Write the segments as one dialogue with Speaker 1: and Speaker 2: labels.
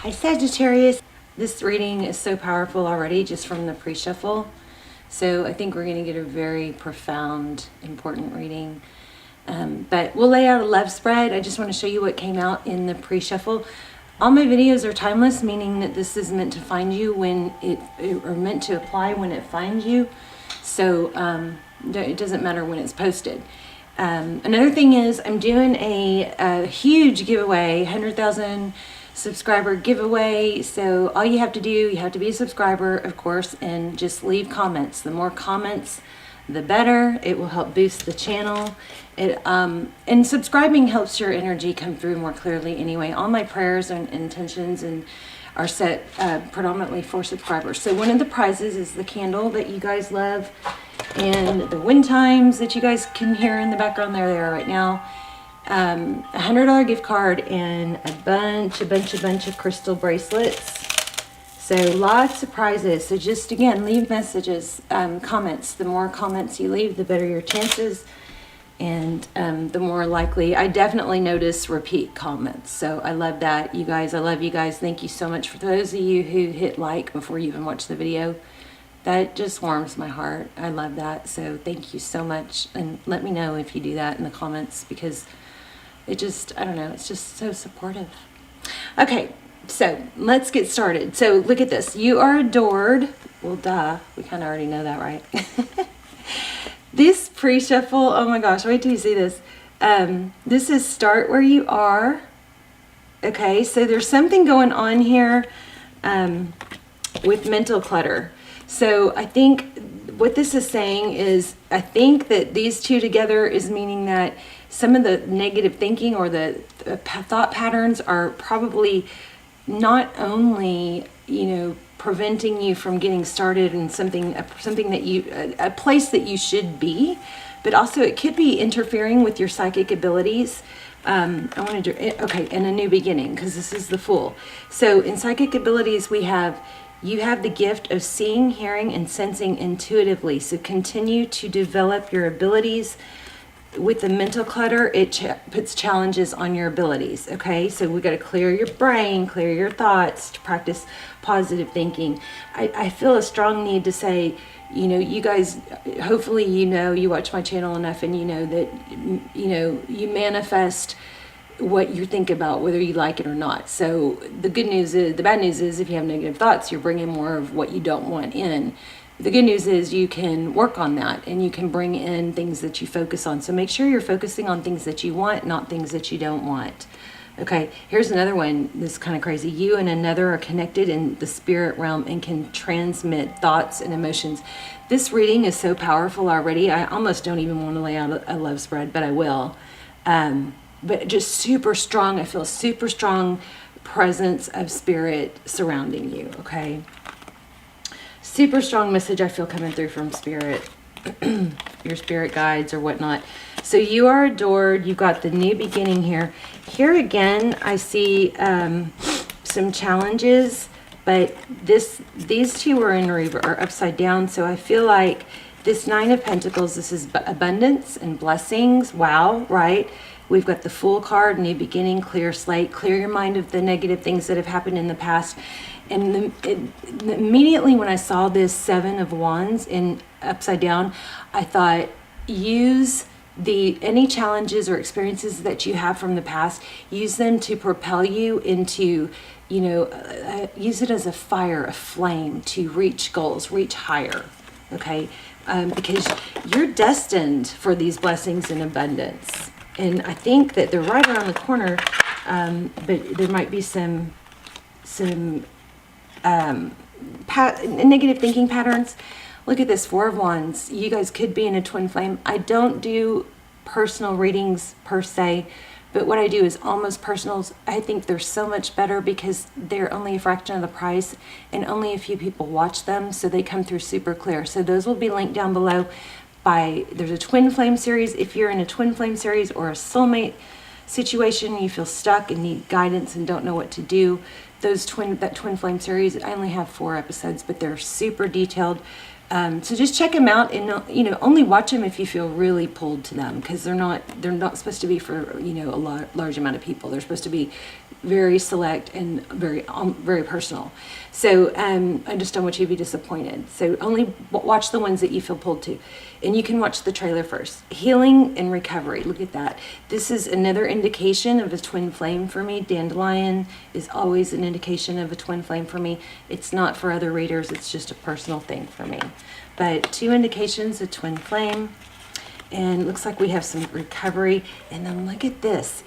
Speaker 1: Hi Sagittarius. This reading is so powerful already just from the pre-shuffle. So I think we're going to get a very profound, important reading. But we'll lay out a love spread. I just want to show you what came out in the pre-shuffle. All my videos are timeless, meaning that this is meant to find you when or meant to apply when it finds you. So it doesn't matter when it's posted. Another thing is I'm doing a huge giveaway, 100,000 subscriber giveaway. So all you have to do, you have to be a subscriber, of course, and just leave comments. The more comments, the better. It will help boost the channel. And subscribing helps your energy come through more clearly anyway. All my prayers and intentions are set predominantly for subscribers. So one of the prizes is the candle that you guys love and the wind chimes that you guys can hear in the background. There they are right now. $100 gift card and a bunch of crystal bracelets. So lots of prizes. So just again, leave messages, comments. The more comments you leave, the better your chances, and the more likely. I definitely notice repeat comments. So I love that, you guys. I love you guys. Thank you so much for those of you who hit like before you even watch the video. That just warms my heart. I love that. So thank you so much, and let me know if you do that in the comments, because it just, I don't know, it's just so supportive. Okay, so let's get started. So look at this. You are adored. Well, duh. We kind of already know that, right? This pre-shuffle, oh my gosh, wait till you see this. This is start where you are. Okay, so there's something going on here with mental clutter. So I think what this is saying is, I think that these two together is meaning that some of the negative thinking or the thought patterns are probably not only, preventing you from getting started in something that you, a place that you should be, but also it could be interfering with your psychic abilities. I wanted to, okay, in a new beginning, because this is the Fool. So in psychic abilities, you have the gift of seeing, hearing, and sensing intuitively. So continue to develop your abilities. With the mental clutter, it puts challenges on your abilities, okay? So we got to clear your brain, clear your thoughts, to practice positive thinking. I feel a strong need to say, you guys, hopefully you watch my channel enough and you know that, you manifest what you think about, whether you like it or not. So the bad news is if you have negative thoughts, you're bringing more of what you don't want in. The good news is you can work on that and you can bring in things that you focus on. So make sure you're focusing on things that you want, not things that you don't want. Okay, here's another one. This is kind of crazy. You and another are connected in the spirit realm and can transmit thoughts and emotions. This reading is so powerful already. I almost don't even want to lay out a love spread, but I will. But just super strong. I feel a super strong presence of spirit surrounding you, okay? Super strong message I feel coming through from spirit, your spirit guides or whatnot. So you are adored. You got the new beginning here. Here again, I see some challenges, but these two are in are upside down. So I feel like this Nine of Pentacles, this is abundance and blessings. Wow, right? We've got the Fool card, new beginning, clear slate, clear your mind of the negative things that have happened in the past. And immediately when I saw this Seven of Wands in upside down, I thought, use any challenges or experiences that you have from the past, use them to propel you into, use it as a fire, a flame to reach goals, reach higher, okay? Because you're destined for these blessings and abundance. And I think that they're right around the corner, but there might be some negative thinking patterns. Look at this, Four of Wands. You guys could be in a twin flame. I don't do personal readings per se, but what I do is almost personals. I think they're so much better because they're only a fraction of the price and only a few people watch them, so they come through super clear. So those will be linked down below. There's a twin flame series. If you're in a twin flame series or a soulmate situation, you feel stuck and need guidance and don't know what to do, that twin flame series, I only have 4 episodes, but they're super detailed, So just check them out, and only watch them if you feel really pulled to them, because they're not supposed to be for a large amount of people. They're supposed to be very select and very personal. So I just don't want you to be disappointed. So only watch the ones that you feel pulled to, and you can watch the trailer first. Healing and recovery. Look at that. This is another indication of a twin flame for me. Dandelion is always an indication of a twin flame for me. It's not for other readers. It's just a personal thing for me. But 2 indications of twin flame, and it looks like we have some recovery. And then look at this.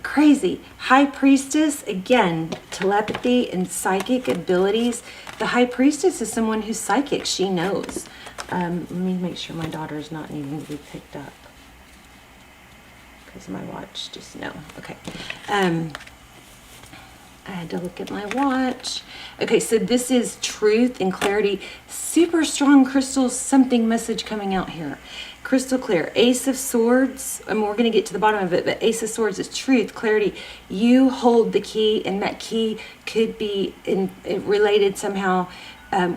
Speaker 1: Crazy. High Priestess, again, telepathy and psychic abilities. The High Priestess is someone who's psychic. She knows. Let me make sure my daughter's not needing to be picked up, because my watch just, no. Okay. I had to look at my watch. Okay, so this is truth and clarity. Super strong crystals, something message coming out here. Crystal clear. Ace of Swords, and we're going to get to the bottom of it, but Ace of Swords is truth, clarity. You hold the key, and that key could be related somehow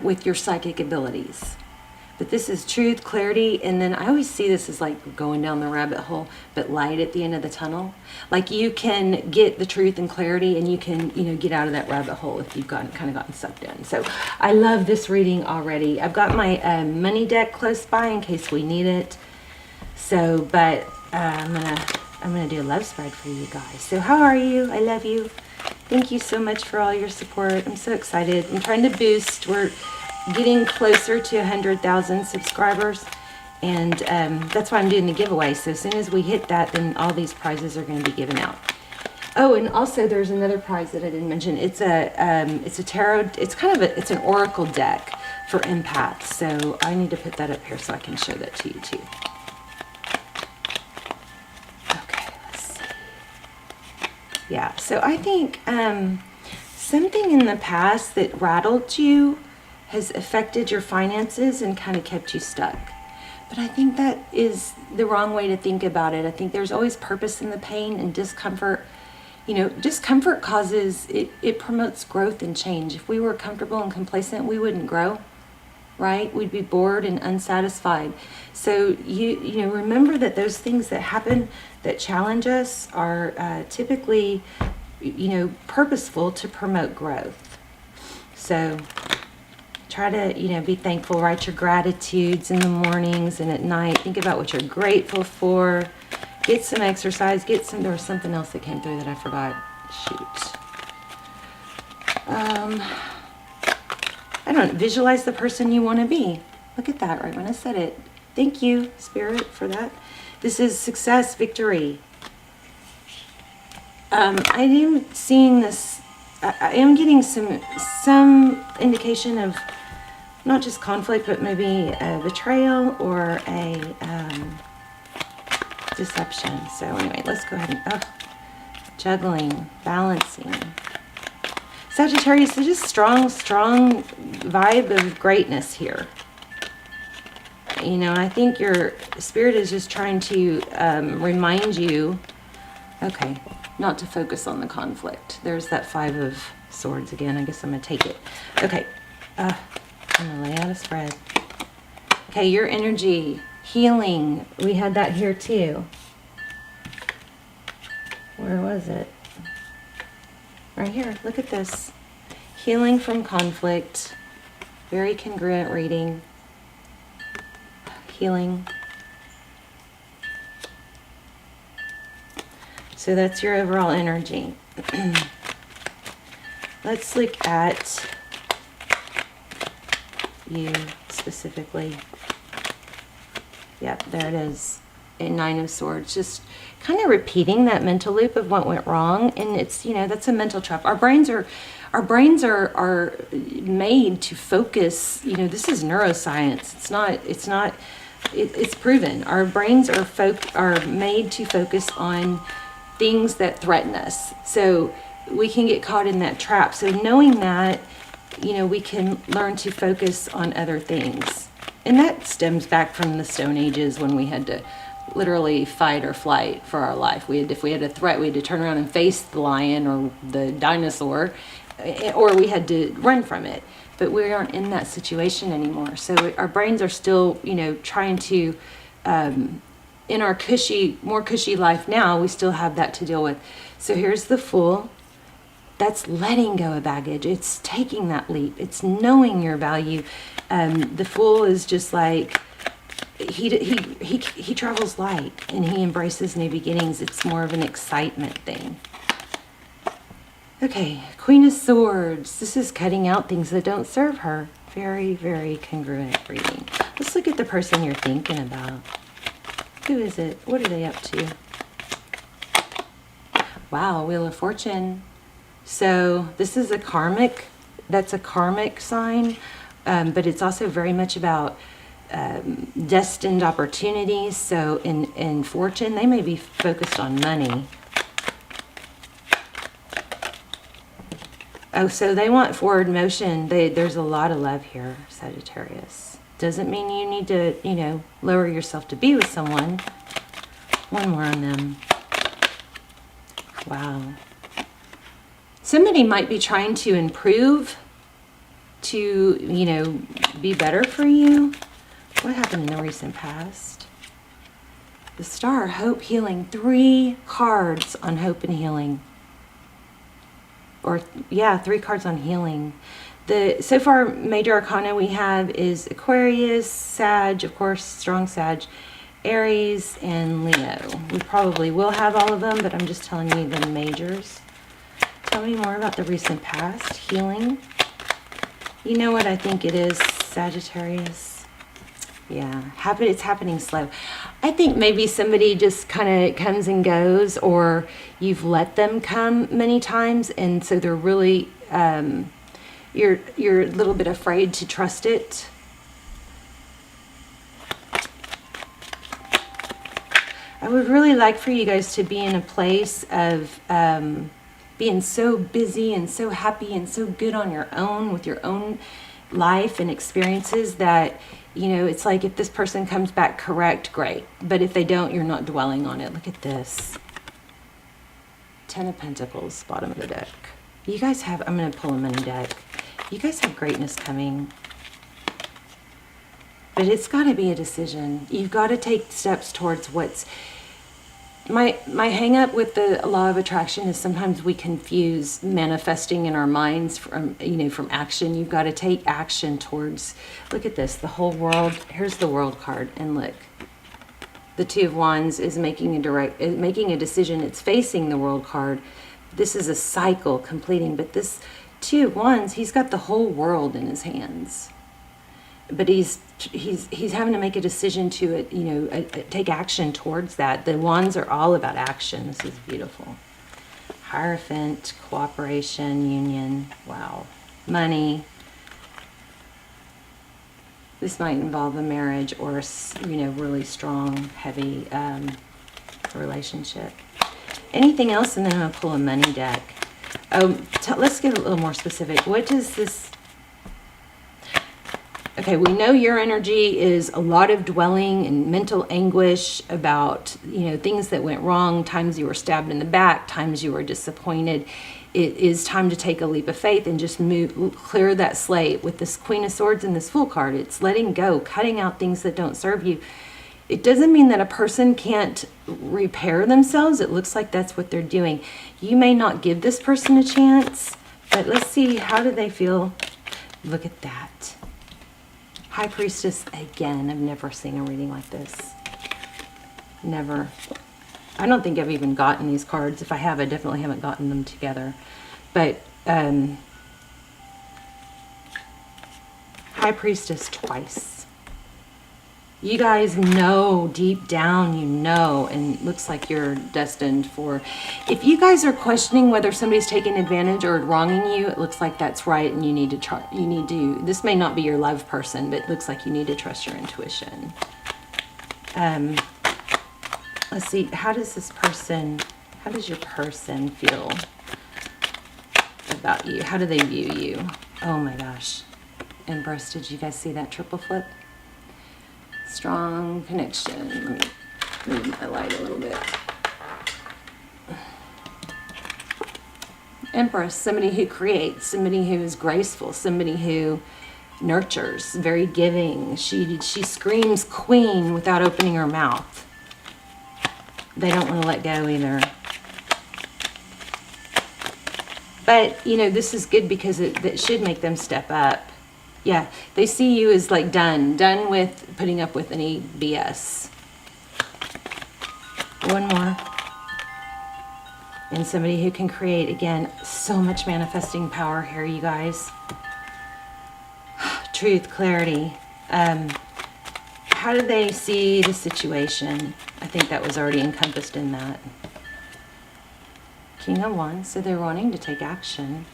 Speaker 1: with your psychic abilities. But this is truth, clarity, and then I always see this as like going down the rabbit hole, but light at the end of the tunnel. Like you can get the truth and clarity, and you can, get out of that rabbit hole if you've kind of gotten sucked in. So I love this reading already. I've got my money deck close by in case we need it. So, but I'm gonna do a love spread for you guys. So how are you? I love you. Thank you so much for all your support. I'm so excited. I'm trying to boost. We're getting closer to 100,000 subscribers, and that's why I'm doing the giveaway. So as soon as we hit that, then all these prizes are going to be given out. Oh, and also there's another prize that I didn't mention. It's a tarot. It's an oracle deck for empaths. So I need to put that up here so I can show that to you too. Okay, let's see. Yeah. So I think something in the past that rattled you has affected your finances and kind of kept you stuck. But I think that is the wrong way to think about it. I think there's always purpose in the pain and discomfort. Discomfort causes, it promotes growth and change. If we were comfortable and complacent, we wouldn't grow, right? We'd be bored and unsatisfied. So you remember that those things that happen that challenge us are typically, purposeful to promote growth. So try to, be thankful. Write your gratitudes in the mornings and at night. Think about what you're grateful for. Get some exercise. There was something else that came through that I forgot. Shoot. I don't know. Visualize the person you want to be. Look at that right when I said it. Thank you, Spirit, for that. This is success, victory. I am seeing this. I am getting some indication of not just conflict, but maybe a betrayal or a deception. So anyway, let's go ahead and juggling, balancing. Sagittarius, there's just strong vibe of greatness here. I think your spirit is just trying to remind you, okay, not to focus on the conflict. There's that 5 of Swords again. I guess I'm going to take it. Okay. I'm going to lay out a spread. Okay, your energy, healing. We had that here too. Where was it? Right here. Look at this. Healing from conflict. Very congruent reading. Healing. So that's your overall energy. Let's look at you specifically. Yep, there it is. A 9 of Swords. Just kind of repeating that mental loop of what went wrong. And it's, that's a mental trap. Our brains are made to focus. This is neuroscience. It's proven. Our brains are made to focus on things that threaten us. So we can get caught in that trap. So knowing that, we can learn to focus on other things. And that stems back from the Stone Ages when we had to literally fight or flight for our life. If we had a threat, we had to turn around and face the lion or the dinosaur. or we had to run from it. But we aren't in that situation anymore. So our brains are still, you know, trying to, in our more cushy life now, we still have that to deal with. So here's the Fool. That's letting go of baggage. It's taking that leap. It's knowing your value. The Fool is just like, he travels light and he embraces new beginnings. It's more of an excitement thing. Okay, Queen of Swords. This is cutting out things that don't serve her. Very, very congruent reading. Let's look at the person you're thinking about. Who is it? What are they up to? Wow, Wheel of Fortune. So this is a karmic, that's a karmic sign, but it's also very much about destined opportunities. So in fortune, they may be focused on money. Oh, so they want forward motion. There's a lot of love here, Sagittarius. Doesn't mean you need to, you know, lower yourself to be with someone. One more on them. Wow. Somebody might be trying to improve, to, you know, be better for you. What happened in the recent past? The Star, Hope, Healing. 3 cards on hope and healing. Or, yeah, 3 cards on healing. So far, major arcana we have is Aquarius, Sag, of course, strong Sag, Aries, and Leo. We probably will have all of them, but I'm just telling you the majors. Tell me more about the recent past. Healing. You know what I think it is, Sagittarius? Yeah, it's happening slow. I think maybe somebody just kind of comes and goes, or you've let them come many times, and so they're really, you're a little bit afraid to trust it. I would really like for you guys to be in a place of being so busy and so happy and so good on your own with your own life and experiences that, you know, it's like if this person comes back correct, great. But if they don't, you're not dwelling on it. Look at this. 10 of Pentacles, bottom of the deck. You guys have, I'm going to pull a mini deck. You guys have greatness coming. But it's got to be a decision. You've got to take steps towards what's... My hang up with the law of attraction is sometimes we confuse manifesting in our minds from, you know, from action. You've got to take action towards, look at this, the whole world. Here's the World card, and look. The 2 of Wands is making a decision. It's facing the World card. This is a cycle completing, but this 2 of Wands, he's got the whole world in his hands. But he's having to make a decision to, you know, take action towards that. The Wands are all about action. This is beautiful. Hierophant, cooperation, union. Wow. Money. This might involve a marriage or, you know, really strong, heavy relationship. Anything else? And then I'm going to pull a money deck. Oh, let's get a little more specific. What does this... Okay, we know your energy is a lot of dwelling and mental anguish about, you know, things that went wrong, times you were stabbed in the back, times you were disappointed. It is time to take a leap of faith and just clear that slate with this Queen of Swords and this Fool card. It's letting go, cutting out things that don't serve you. It doesn't mean that a person can't repair themselves. It looks like that's what they're doing. You may not give this person a chance, but let's see, how do they feel? Look at that. High Priestess again. I've never seen a reading like this. Never. I don't think I've even gotten these cards. If I have, I definitely haven't gotten them together. But High Priestess twice. You guys know deep down, you know, and looks like you're destined for... If you guys are questioning whether somebody's taking advantage or wronging you, it looks like that's right, and you need to try. You need to... This may not be your love person, but it looks like you need to trust your intuition. Let's see. How does your person feel about you? How do they view you? Oh my gosh. Empress, did you guys see that triple flip? Strong connection. Let me move my light a little bit. Empress, somebody who creates, somebody who is graceful, somebody who nurtures, very giving. She screams queen without opening her mouth. They don't want to let go either. But, you know, this is good because it should make them step up. Yeah, they see you as like done with putting up with any BS. One more. And somebody who can create, again, so much manifesting power here, you guys. Truth, clarity. How do they see the situation? I think that was already encompassed in that. King of Wands, so they're wanting to take action.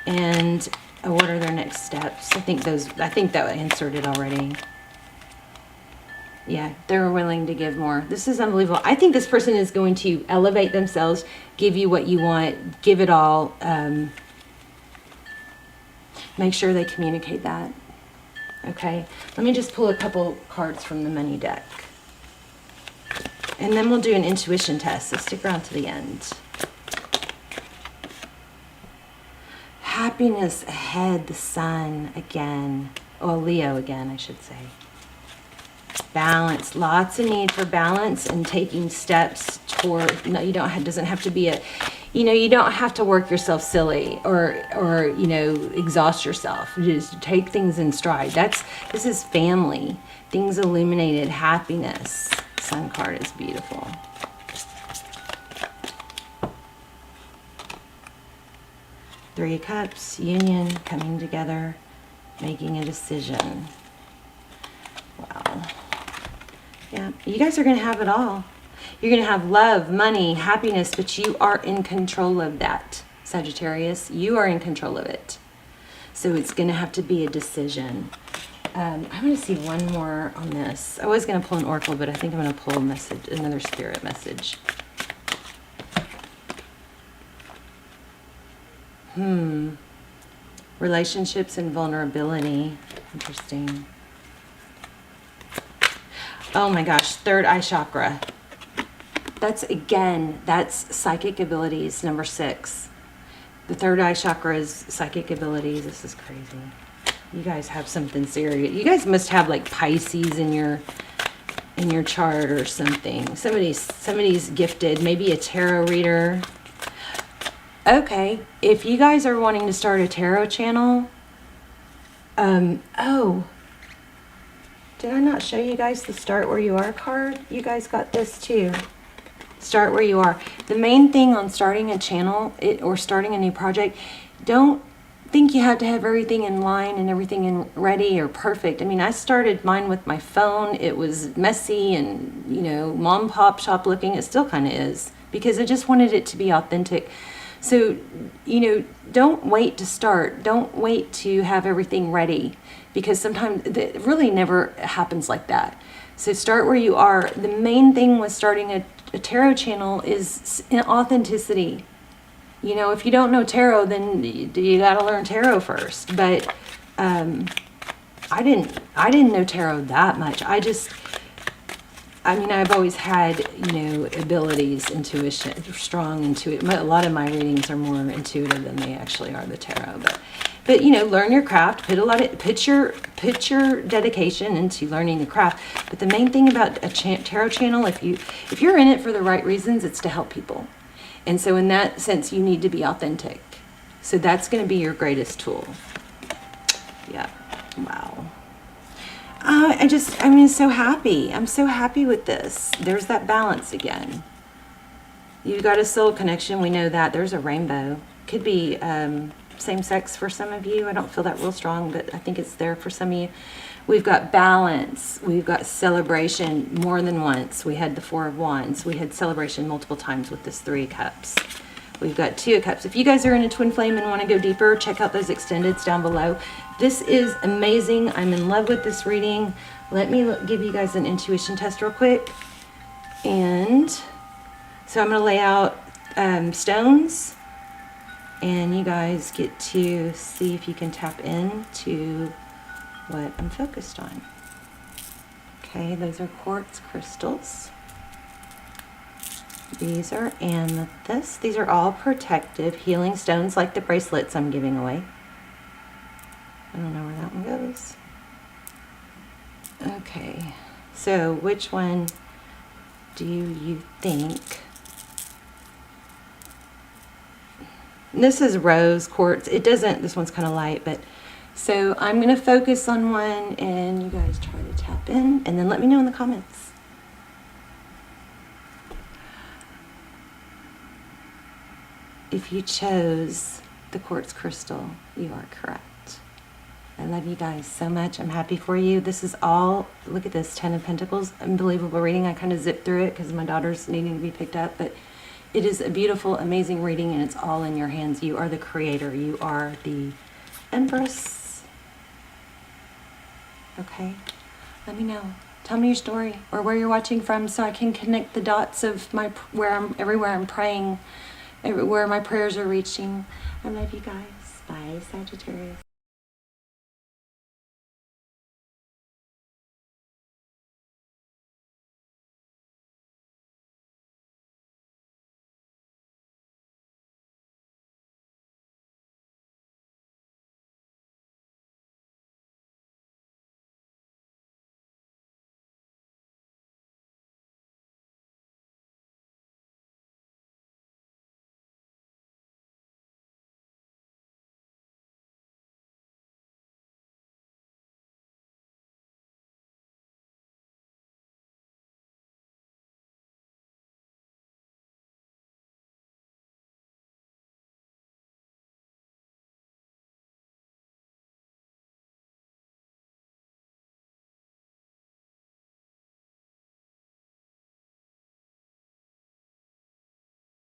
Speaker 1: And what are their next steps? I think that answered it already. Yeah, they're willing to give more. This is unbelievable. I think this person is going to elevate themselves, give you what you want, give it all. Make sure they communicate that. Okay, let me just pull a couple cards from the money deck. And then we'll do an intuition test, so stick around to the end. Happiness ahead, the sun again. Oh, Leo again, I should say. Balance, lots of need for balance and taking steps toward, no, you don't, doesn't have to be a, you know, you don't have to work yourself silly or, you know, exhaust yourself. You just take things in stride. This is family. Things illuminated, happiness. Sun card is beautiful. Three of Cups, union, coming together, making a decision. Wow. Yeah, you guys are going to have it all. You're going to have love, money, happiness, but you are in control of that, Sagittarius. You are in control of it. So it's going to have to be a decision. I'm going to see one more on this. I was going to pull an oracle, but I think I'm going to pull a message, another spirit message. Relationships and vulnerability. Interesting. Oh my gosh, third eye chakra. That's psychic abilities, number 6. The third eye chakra is psychic abilities. This is crazy. You guys have something serious. You guys must have like Pisces in your chart or something. Somebody's gifted, maybe a tarot reader. Okay, if you guys are wanting to start a tarot channel, oh, did I not show you guys the Start Where You Are card? You guys got this too. Start where you are. The main thing on starting a channel or starting a new project, don't think you have to have everything in line and everything ready or perfect. I mean, I started mine with my phone. It was messy and, you know, mom pop shop looking. It still kind of is because I just wanted it to be authentic. So, you know, don't wait to start. Don't wait to have everything ready because sometimes it really never happens like that. So start where you are. The main thing with starting a tarot channel is authenticity. You know, if you don't know tarot, then you got to learn tarot first. But I didn't know tarot that much. I mean, I've always had, you know, abilities, intuition, strong intuition. A lot of my readings are more intuitive than they actually are the tarot. But you know, learn your craft. Put your dedication into learning the craft. But the main thing about a tarot channel, if you're in it for the right reasons, it's to help people. And so in that sense, you need to be authentic. So that's going to be your greatest tool. Yeah. Wow. I'm so happy. I'm so happy with this. There's that balance again. You've got a soul connection. We know that. There's a rainbow. Could be same sex for some of you. I don't feel that real strong, but I think it's there for some of you. We've got balance. We've got celebration more than once. We had the Four of Wands. We had celebration multiple times with this Three of Cups. We've got Two of Cups. If you guys are in a twin flame and want to go deeper, check out those extendeds down below. This is amazing. I'm in love with this reading. Let me give you guys an intuition test real quick. And so I'm going to lay out stones. And you guys get to see if you can tap into what I'm focused on. Okay, those are quartz crystals. These are amethyst. These are all protective healing stones, like the bracelets I'm giving away. I don't know where that one goes. Okay, so which one do you think? This is rose quartz. It doesn't, this one's kind of light, but so I'm going to focus on one and you guys try to tap in and then let me know in the comments. If you chose the quartz crystal, you are correct. I love you guys so much. I'm happy for you. This is all, look at this, 10 of Pentacles. Unbelievable reading. I kind of zipped through it because my daughter's needing to be picked up, but it is a beautiful, amazing reading and it's all in your hands. You are the creator. You are the Empress. Okay, let me know. Tell me your story or where you're watching from so I can connect the dots of my everywhere I'm praying, everywhere my prayers are reaching. I love you guys. Bye, Sagittarius.